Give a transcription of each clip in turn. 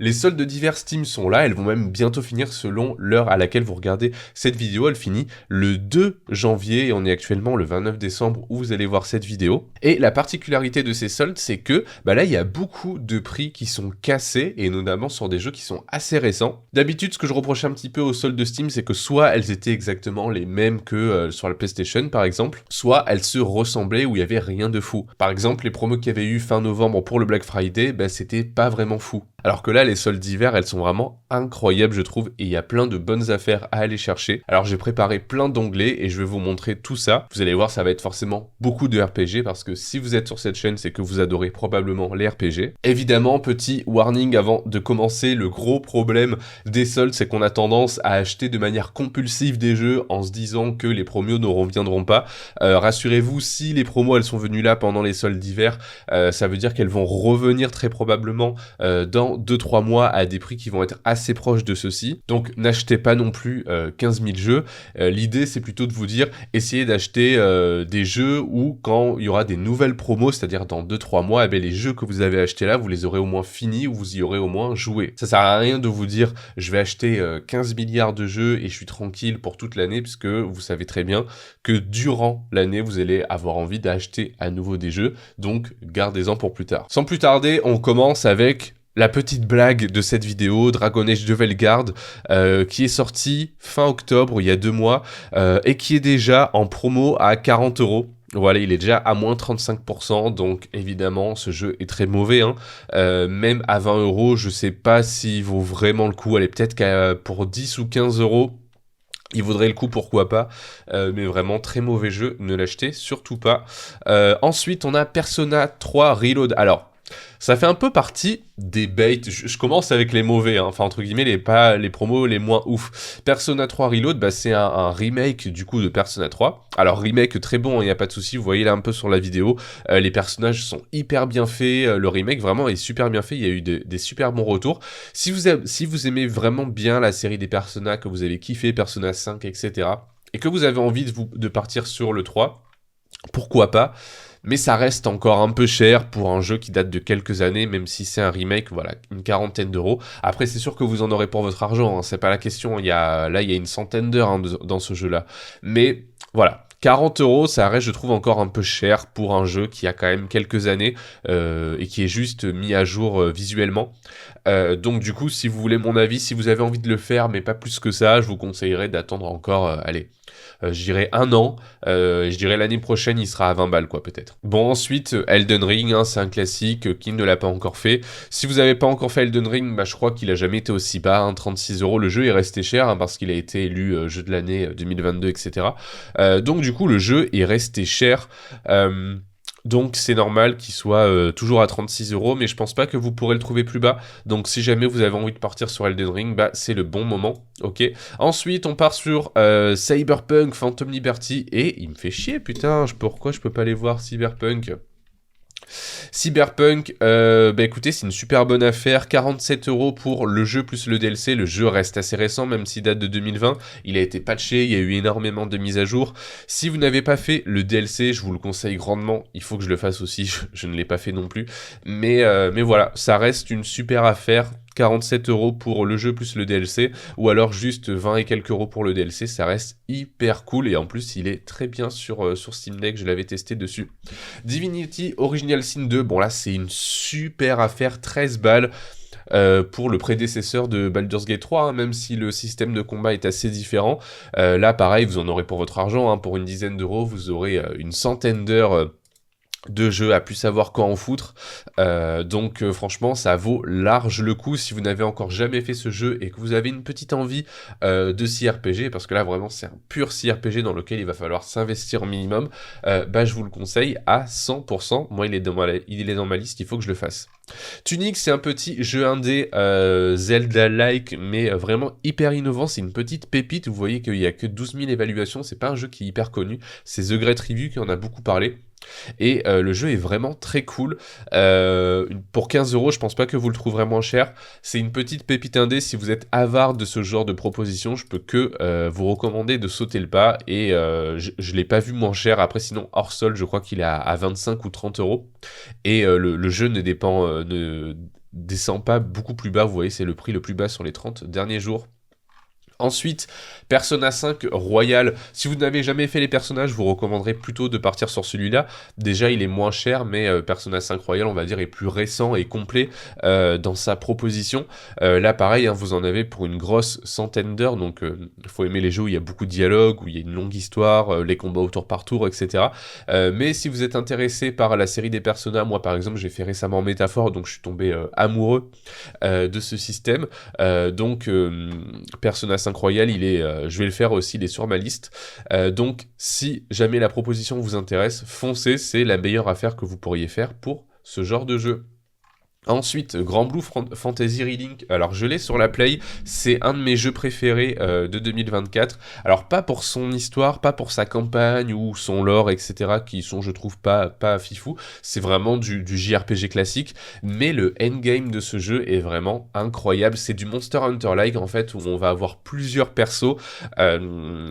Les soldes d'hiver Steam sont là, elles vont même bientôt finir selon l'heure à laquelle vous regardez cette vidéo. Elle finit le 2 janvier et on est actuellement le 29 décembre où vous allez voir cette vidéo. Et la particularité de ces soldes, c'est que là, il y a beaucoup de prix qui sont cassés et notamment sur des jeux qui sont assez récents. D'habitude, ce que je reprochais un petit peu aux soldes de Steam, c'est que soit elles étaient exactement les mêmes que sur la PlayStation par exemple, soit elles se ressemblaient où il y avait rien de fou. Par exemple, les promos qu'il y avait eu fin novembre pour le Black Friday, c'était pas vraiment fou. Alors que là, les soldes d'hiver, elles sont vraiment incroyables, je trouve, et il y a plein de bonnes affaires à aller chercher. Alors j'ai préparé plein d'onglets et je vais vous montrer tout ça. Vous allez voir, ça va être forcément beaucoup de RPG parce que si vous êtes sur cette chaîne, c'est que vous adorez probablement les RPG. Évidemment, petit warning avant de commencer, le gros problème des soldes, c'est qu'on a tendance à acheter de manière compulsive des jeux en se disant que les promos ne reviendront pas. Rassurez-vous, si les promos elles sont venues là pendant les soldes d'hiver, ça veut dire qu'elles vont revenir très probablement dans 2-3 mois à des prix qui vont être assez proches de ceux-ci. Donc n'achetez pas non plus 15 000 jeux. L'idée c'est plutôt de vous dire, essayez d'acheter des jeux où quand il y aura des nouvelles promos, c'est-à-dire dans 2-3 mois, les jeux que vous avez achetés là, vous les aurez au moins finis ou vous y aurez au moins joué. Ça sert à rien de vous dire, je vais acheter 15 milliards de jeux et je suis tranquille pour toute l'année, puisque vous savez très bien que durant l'année, vous allez avoir envie d'acheter à nouveau des jeux, donc gardez-en pour plus tard. Sans plus tarder, on commence avec la petite blague de cette vidéo, Dragon Age de Veilguard, qui est sorti fin octobre, il y a 2 mois, et qui est déjà en promo à 40€. Voilà, il est déjà à moins 35%, donc évidemment, ce jeu est très mauvais. Même à 20€, je sais pas s'il vaut vraiment le coup. Allez, peut-être qu'à pour 10 ou 15€, il vaudrait le coup, pourquoi pas, mais vraiment très mauvais jeu, ne l'achetez surtout pas. Ensuite, on a Persona 3 Reload. Alors, ça fait un peu partie des baits. Je commence avec les mauvais, enfin entre guillemets les promos les moins ouf. Persona 3 Reload, c'est un remake du coup de Persona 3. Alors remake très bon, il n'y a pas de souci, vous voyez là un peu sur la vidéo, les personnages sont hyper bien faits, le remake vraiment est super bien fait, il y a eu des super bons retours. Si vous aimez vraiment bien la série des Persona, que vous avez kiffé Persona 5, etc., et que vous avez envie de partir sur le 3, pourquoi pas, mais ça reste encore un peu cher pour un jeu qui date de quelques années, même si c'est un remake, voilà, une quarantaine d'euros. Après, c'est sûr que vous en aurez pour votre argent, c'est pas la question, il y a une centaine d'heures dans ce jeu-là. Mais voilà, 40€, ça reste, je trouve, encore un peu cher pour un jeu qui a quand même quelques années et qui est juste mis à jour visuellement. Donc du coup, si vous voulez mon avis, si vous avez envie de le faire, mais pas plus que ça, je vous conseillerais d'attendre encore, je dirais 1 an, je dirais l'année prochaine il sera à 20 balles quoi peut-être. Bon ensuite Elden Ring, c'est un classique, qui ne l'a pas encore fait. Si vous n'avez pas encore fait Elden Ring, je crois qu'il a jamais été aussi bas, 36€, le jeu est resté cher parce qu'il a été élu jeu de l'année 2022 etc. Donc du coup le jeu est resté cher. Donc c'est normal qu'il soit toujours à 36€, mais je pense pas que vous pourrez le trouver plus bas. Donc si jamais vous avez envie de partir sur Elden Ring, c'est le bon moment, ok. Ensuite on part sur Cyberpunk Phantom Liberty, et il me fait chier, putain, pourquoi je peux pas aller voir Cyberpunk ? Cyberpunk, écoutez, c'est une super bonne affaire, 47€ pour le jeu plus le DLC. Le jeu reste assez récent, même s'il date de 2020. Il a été patché, il y a eu énormément de mises à jour. Si vous n'avez pas fait le DLC, je vous le conseille grandement. Il faut que je le fasse aussi, je ne l'ai pas fait non plus. Mais voilà, ça reste une super affaire. 47€ pour le jeu plus le DLC, ou alors juste 20 et quelques euros pour le DLC, ça reste hyper cool, et en plus il est très bien sur Steam Deck, je l'avais testé dessus. Divinity Original Sin 2, bon là c'est une super affaire, 13 balles, pour le prédécesseur de Baldur's Gate 3, même si le système de combat est assez différent. Là pareil, vous en aurez pour votre argent, pour une dizaine d'euros, vous aurez une centaine d'heures de jeux à plus savoir quoi en foutre, donc franchement ça vaut large le coup si vous n'avez encore jamais fait ce jeu et que vous avez une petite envie de CRPG, parce que là vraiment c'est un pur CRPG dans lequel il va falloir s'investir au minimum. Je vous le conseille à 100%, moi il est dans ma liste, il faut que je le fasse. Tunic, c'est un petit jeu indé Zelda-like, mais vraiment hyper innovant, c'est une petite pépite, vous voyez qu'il y a que 12 000 évaluations, c'est pas un jeu qui est hyper connu, c'est The Great Review qui en a beaucoup parlé. Et le jeu est vraiment très cool. Pour 15€, je pense pas que vous le trouverez moins cher. C'est une petite pépite indé. Si vous êtes avare de ce genre de proposition, je peux que vous recommander de sauter le pas. Et je l'ai pas vu moins cher. Après, sinon, hors solde, je crois qu'il est à 25 ou 30€. Et le jeu ne dépend descend pas beaucoup plus bas, vous voyez, c'est le prix le plus bas sur les 30 derniers jours. Ensuite, Persona 5 Royal. Si vous n'avez jamais fait les personnages, je vous recommanderais plutôt de partir sur celui-là. Déjà, il est moins cher, mais Persona 5 Royal, on va dire, est plus récent et complet dans sa proposition. Là, pareil, hein, vous en avez pour une grosse centaine d'heures, donc il faut aimer les jeux où il y a beaucoup de dialogues, où il y a une longue histoire, les combats au tour par tour, etc. Mais si vous êtes intéressé par la série des Persona, moi par exemple, j'ai fait récemment Métaphore, donc je suis tombé amoureux de ce système. Donc Persona 5 Royal, je vais le faire aussi, il est sur ma liste. Donc si jamais la proposition vous intéresse, foncez, c'est la meilleure affaire que vous pourriez faire pour ce genre de jeu. Ensuite, Grand Blue Fantasy Relink, alors je l'ai sur la Play, c'est un de mes jeux préférés de 2024. Alors pas pour son histoire, pas pour sa campagne ou son lore, etc. qui sont, je trouve, pas fifou. C'est vraiment du JRPG classique, mais le endgame de ce jeu est vraiment incroyable. C'est du Monster Hunter-like en fait, où on va avoir plusieurs persos,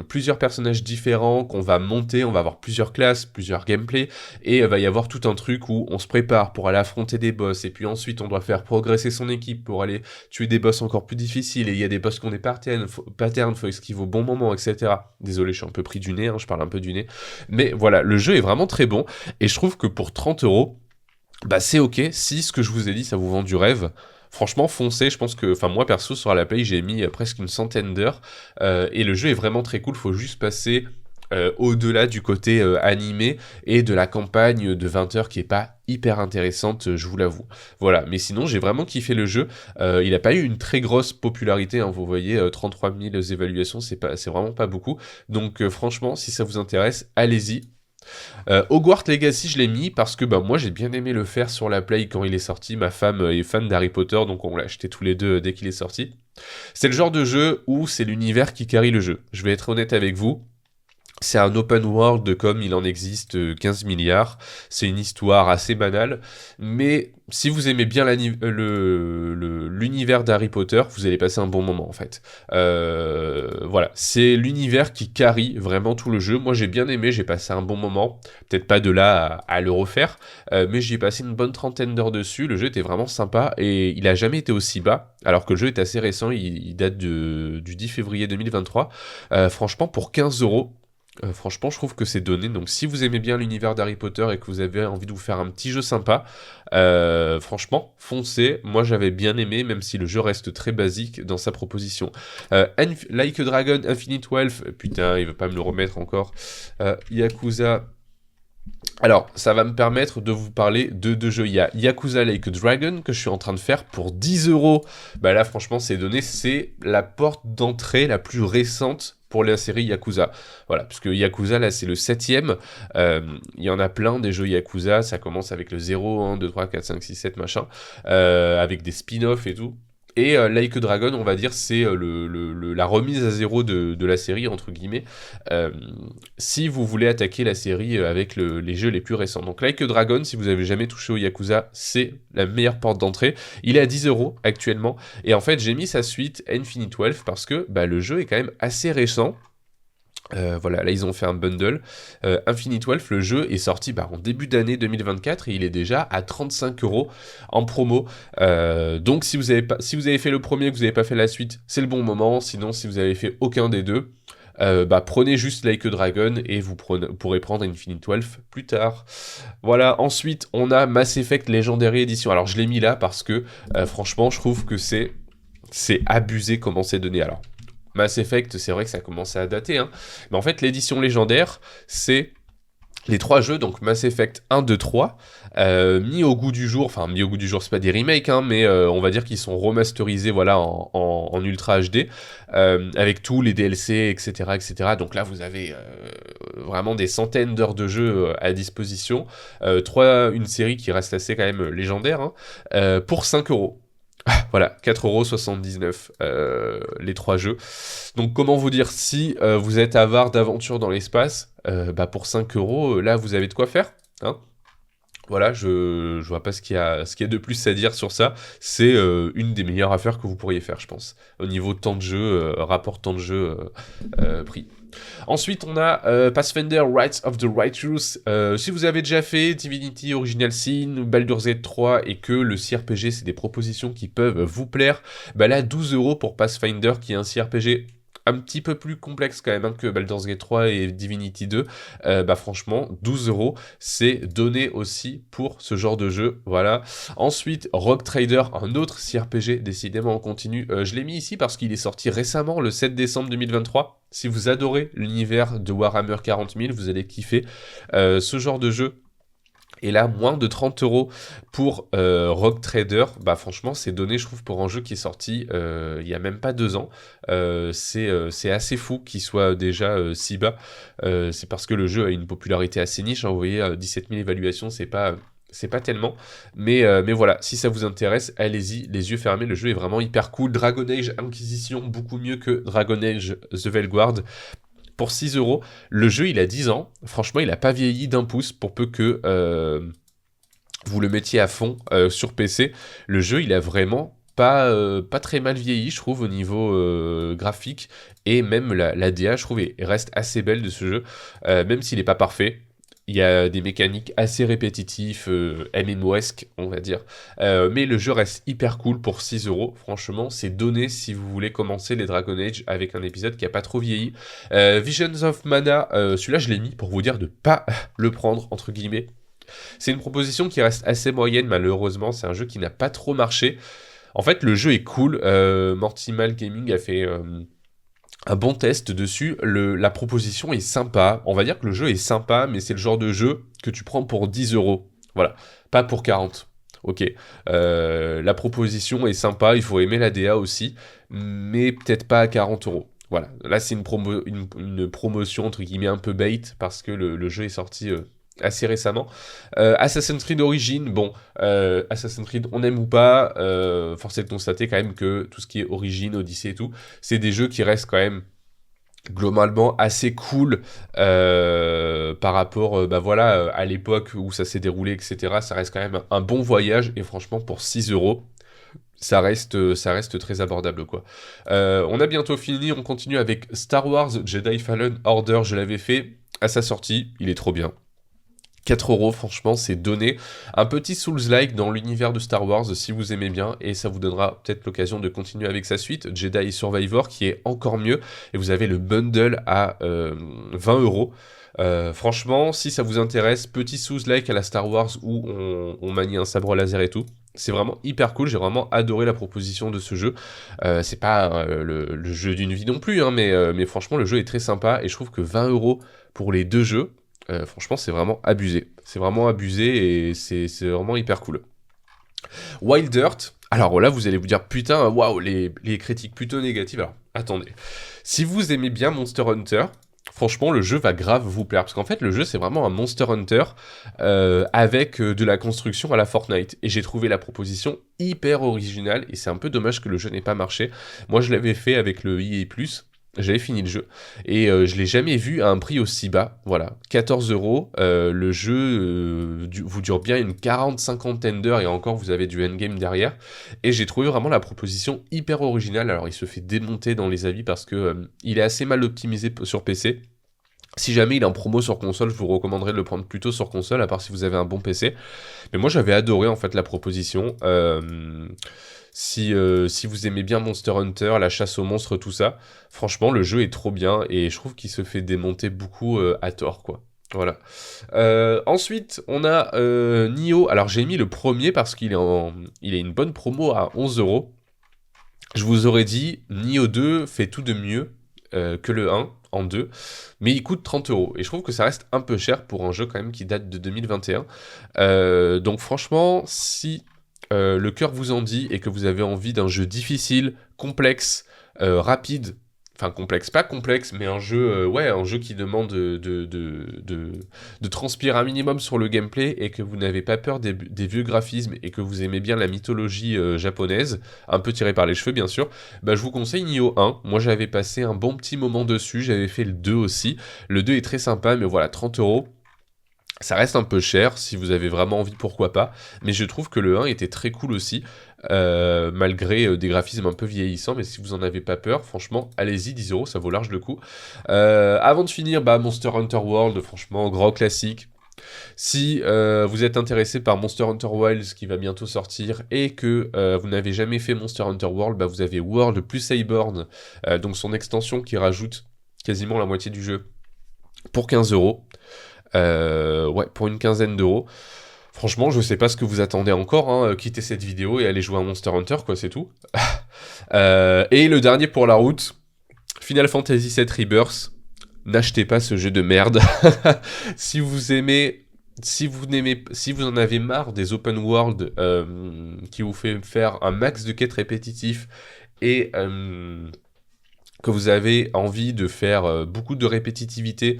plusieurs personnages différents qu'on va monter, on va avoir plusieurs classes, plusieurs gameplays, et va y avoir tout un truc où on se prépare pour aller affronter des boss, et puis ensuite on doit faire progresser son équipe pour aller tuer des boss encore plus difficiles, et il y a des boss qu'on est pattern, faut esquiver au bon moment, etc. Désolé, je suis un peu pris du nez, hein, je parle un peu du nez. Mais voilà, le jeu est vraiment très bon, et je trouve que pour 30€, bah c'est ok, si ce que je vous ai dit, ça vous vend du rêve. Franchement, foncez, je pense que, enfin moi perso, sur la Play, j'ai mis presque une centaine d'heures, et le jeu est vraiment très cool, faut juste passer au-delà du côté animé et de la campagne de 20 heures qui est pas hyper intéressante, je vous l'avoue. Voilà, mais sinon j'ai vraiment kiffé le jeu. Il n'a pas eu une très grosse popularité, hein, vous voyez, 33 000 évaluations, c'est vraiment pas beaucoup. Donc franchement, si ça vous intéresse, allez-y. Hogwarts Legacy, je l'ai mis parce que bah, moi j'ai bien aimé le faire sur la Play quand il est sorti. Ma femme est fan d'Harry Potter, donc on l'a acheté tous les deux dès qu'il est sorti. C'est le genre de jeu où c'est l'univers qui carry le jeu. Je vais être honnête avec vous. C'est un open world comme il en existe 15 milliards. C'est une histoire assez banale. Mais si vous aimez bien l'univers d'Harry Potter, vous allez passer un bon moment en fait. Voilà, c'est l'univers qui carry vraiment tout le jeu. Moi j'ai bien aimé, j'ai passé un bon moment. Peut-être pas de là à le refaire, mais j'y ai passé une bonne trentaine d'heures dessus. Le jeu était vraiment sympa et il a jamais été aussi bas. Alors que le jeu est assez récent, il date du 10 février 2023. Franchement, pour 15€. Franchement, je trouve que c'est donné. Donc, si vous aimez bien l'univers d'Harry Potter et que vous avez envie de vous faire un petit jeu sympa, franchement, foncez. Moi, j'avais bien aimé, même si le jeu reste très basique dans sa proposition. Like a Dragon, Infinite Wealth, putain, il veut pas me le remettre encore. Yakuza. Alors, ça va me permettre de vous parler de deux jeux. Il y a Yakuza Like a Dragon que je suis en train de faire pour 10€. Bah là, franchement, c'est donné. C'est la porte d'entrée la plus récente pour la série Yakuza. Voilà, puisque Yakuza, là, c'est le 7ème. Il y en a plein des jeux Yakuza. Ça commence avec le 0, 1, 2, 3, 4, 5, 6, 7, machin. Avec des spin-offs et tout. Et Like a Dragon, on va dire, c'est la remise à zéro de la série, entre guillemets, si vous voulez attaquer la série avec les jeux les plus récents. Donc Like a Dragon, si vous avez jamais touché au Yakuza, c'est la meilleure porte d'entrée. Il est à 10€ actuellement. Et en fait, j'ai mis sa suite, Infinite Wealth, parce que bah, le jeu est quand même assez récent. Voilà, là ils ont fait un bundle. Infinite Wealth, le jeu est sorti en début d'année 2024 et il est déjà à 35€ en promo. Donc si vous avez fait le premier et que vous n'avez pas fait la suite, c'est le bon moment. Sinon, si vous avez fait aucun des deux, prenez juste Like a Dragon et vous pourrez prendre Infinite Wealth plus tard. Voilà, ensuite on a Mass Effect Legendary Edition. Alors je l'ai mis là parce que franchement je trouve que c'est abusé comment c'est donné. Alors Mass Effect, c'est vrai que ça commence à dater, hein. Mais en fait, l'édition légendaire, c'est les 3 jeux, donc Mass Effect 1, 2, 3, mis au goût du jour, enfin mis au goût du jour, c'est pas des remakes, hein, mais on va dire qu'ils sont remasterisés voilà, en Ultra HD, avec tous les DLC, etc., etc. Donc là, vous avez vraiment des centaines d'heures de jeu à disposition. Une série qui reste assez quand même légendaire, hein, pour 5€. Voilà, 4,79€, les 3 jeux. Donc comment vous dire, si vous êtes avare d'aventure dans l'espace, pour 5€, là vous avez de quoi faire, hein. Voilà, je vois pas ce qu'il y a de plus à dire sur ça. C'est une des meilleures affaires que vous pourriez faire, je pense. Au niveau temps de jeu, rapport temps de jeu, prix. Ensuite, on a Pathfinder Rights of the Righteous. Si vous avez déjà fait Divinity Original Sin, Baldur's Gate 3 et que le CRPG, c'est des propositions qui peuvent vous plaire, bah là, 12 € pour Pathfinder, qui est un CRPG un petit peu plus complexe quand même hein, que Baldur's Gate 3 et Divinity 2, bah franchement, 12 €, c'est donné aussi pour ce genre de jeu, voilà. Ensuite, Rogue Trader, un autre CRPG, décidément en continu. Je l'ai mis ici parce qu'il est sorti récemment, le 7 décembre 2023. Si vous adorez l'univers de Warhammer 40 000, vous allez kiffer ce genre de jeu. Et là, moins de 30 € pour Rogue Trader, bah franchement, c'est donné, je trouve, pour un jeu qui est sorti il y a même pas 2 ans. C'est assez fou qu'il soit déjà si bas. C'est parce que le jeu a une popularité assez niche. Hein, vous voyez, 17 000 évaluations, c'est pas tellement. Mais voilà, si ça vous intéresse, allez-y, les yeux fermés. Le jeu est vraiment hyper cool. Dragon Age Inquisition, beaucoup mieux que Dragon Age The Veilguard. Pour 6 €, le jeu il a 10 ans, franchement il a pas vieilli d'un pouce pour peu que vous le mettiez à fond sur PC. Le jeu il a vraiment pas très mal vieilli je trouve au niveau graphique et même la DA je trouve reste assez belle de ce jeu, même s'il n'est pas parfait. Il y a des mécaniques assez répétitives, MMO-esque, on va dire. Mais le jeu reste hyper cool pour 6 €. Franchement, c'est donné si vous voulez commencer les Dragon Age avec un épisode qui a pas trop vieilli. Visions of Mana, celui-là je l'ai mis pour vous dire de pas le prendre, entre guillemets. C'est une proposition qui reste assez moyenne, malheureusement. C'est un jeu qui n'a pas trop marché. En fait, le jeu est cool. Mortimal Gaming a fait un bon test dessus. La proposition est sympa. On va dire que le jeu est sympa, mais c'est le genre de jeu que tu prends pour 10 €. Voilà, pas pour 40. Ok. La proposition est sympa, il faut aimer la DA aussi, mais peut-être pas à 40 €. Voilà, là c'est une promotion entre guillemets un peu bait parce que le jeu est sorti assez récemment. Assassin's Creed Origins, bon, Assassin's Creed on aime ou pas, force est de constater quand même que tout ce qui est Origins, Odyssey et tout, c'est des jeux qui restent quand même globalement assez cool par rapport bah voilà, à l'époque où ça s'est déroulé, etc. Ça reste quand même un bon voyage et franchement pour 6 €, ça reste très abordable quoi. On a bientôt fini, on continue avec Star Wars Jedi Fallen Order, je l'avais fait à sa sortie, il est trop bien. 4 €, franchement, c'est donné. Un petit Souls-like dans l'univers de Star Wars, si vous aimez bien, et ça vous donnera peut-être l'occasion de continuer avec sa suite, Jedi Survivor, qui est encore mieux, et vous avez le bundle à 20 €. Franchement, si ça vous intéresse, petit Souls-like à la Star Wars où on manie un sabre laser et tout, c'est vraiment hyper cool, j'ai vraiment adoré la proposition de ce jeu. C'est pas le jeu d'une vie non plus, hein, mais franchement, le jeu est très sympa, et je trouve que 20 € pour les deux jeux, franchement, c'est vraiment abusé. C'est vraiment abusé et c'est vraiment hyper cool. Wild Earth. Alors là, vous allez vous dire, putain, waouh, les critiques plutôt négatives. Alors, attendez. Si vous aimez bien Monster Hunter, franchement, le jeu va grave vous plaire. Parce qu'en fait, le jeu, c'est vraiment un Monster Hunter avec de la construction à la Fortnite. Et j'ai trouvé la proposition hyper originale. Et c'est un peu dommage que le jeu n'ait pas marché. Moi, je l'avais fait avec le EA+. J'avais fini le jeu. Et je l'ai jamais vu à un prix aussi bas. Voilà, 14 €. Le jeu vous dure bien une 40-50 d'heures et encore vous avez du endgame derrière. Et j'ai trouvé vraiment la proposition hyper originale. Alors il se fait démonter dans les avis parce que il est assez mal optimisé sur PC. Si jamais il est en promo sur console, je vous recommanderais de le prendre plutôt sur console, à part si vous avez un bon PC. Mais moi j'avais adoré en fait la proposition. Si vous aimez bien Monster Hunter, la chasse aux monstres, tout ça, franchement le jeu est trop bien et je trouve qu'il se fait démonter beaucoup à tort quoi. Voilà. Ensuite, on a Nioh. Alors j'ai mis le premier parce il est une bonne promo à 11 €. Je vous aurais dit, Nioh 2 fait tout de mieux que le 1 en 2, mais il coûte 30 €. Et je trouve que ça reste un peu cher pour un jeu quand même qui date de 2021. Donc franchement, si le cœur vous en dit et que vous avez envie d'un jeu difficile, complexe, rapide, enfin complexe, pas complexe, mais un jeu, un jeu qui demande de transpirer un minimum sur le gameplay et que vous n'avez pas peur des vieux graphismes et que vous aimez bien la mythologie japonaise, un peu tirée par les cheveux bien sûr, bah, je vous conseille Nioh 1. Moi j'avais passé un bon petit moment dessus, j'avais fait le 2 aussi. Le 2 est très sympa, mais voilà, 30 €. Ça reste un peu cher, si vous avez vraiment envie, pourquoi pas, mais je trouve que le 1 était très cool aussi, malgré des graphismes un peu vieillissants, mais si vous en avez pas peur, franchement, allez-y, 10 euros, ça vaut large le coup. Avant de finir, bah, Monster Hunter World, franchement, grand classique. Si vous êtes intéressé par Monster Hunter Wilds qui va bientôt sortir et que vous n'avez jamais fait Monster Hunter World, bah vous avez World plus Iceborne, donc son extension qui rajoute quasiment la moitié du jeu pour 15 euros. Ouais, pour une quinzaine d'euros. Franchement, je sais pas ce que vous attendez encore, hein, quittez cette vidéo et allez jouer à Monster Hunter, quoi, c'est tout. Et le dernier pour la route, Final Fantasy VII Rebirth. N'achetez pas ce jeu de merde. Si vous aimez, si vous en avez marre des open world qui vous fait faire un max de quêtes répétitifs et que vous avez envie de faire beaucoup de répétitivité,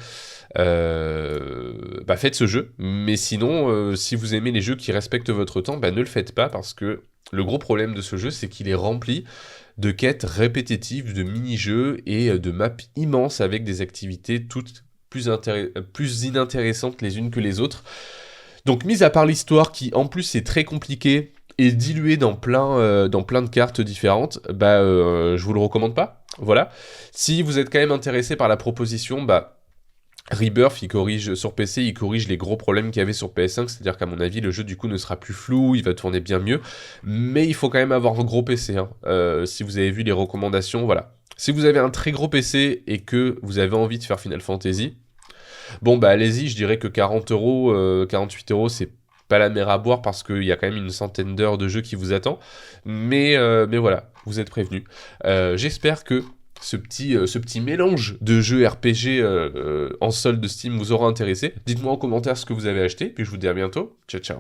bah faites ce jeu. Mais sinon, si vous aimez les jeux qui respectent votre temps, bah ne le faites pas parce que le gros problème de ce jeu, c'est qu'il est rempli de quêtes répétitives, de mini-jeux et de maps immenses avec des activités toutes plus inintéressantes les unes que les autres. Donc, mis à part l'histoire qui, en plus, est très compliquée et diluée dans plein de cartes différentes, bah, je vous le recommande pas. Voilà. Si vous êtes quand même intéressé par la proposition, bah, Rebirth, il corrige sur PC, il corrige les gros problèmes qu'il y avait sur PS5, c'est-à-dire qu'à mon avis, le jeu du coup ne sera plus flou, il va tourner bien mieux, mais il faut quand même avoir un gros PC, hein. Si vous avez vu les recommandations, voilà. Si vous avez un très gros PC et que vous avez envie de faire Final Fantasy, bon bah allez-y, je dirais que 40 euros, 48 euros, c'est pas la mer à boire parce qu'il y a quand même une centaine d'heures de jeu qui vous attend, mais voilà, vous êtes prévenus. J'espère que ce petit mélange de jeux RPG en solde de Steam vous aura intéressé. Dites-moi en commentaire ce que vous avez acheté, puis je vous dis à bientôt. Ciao, ciao.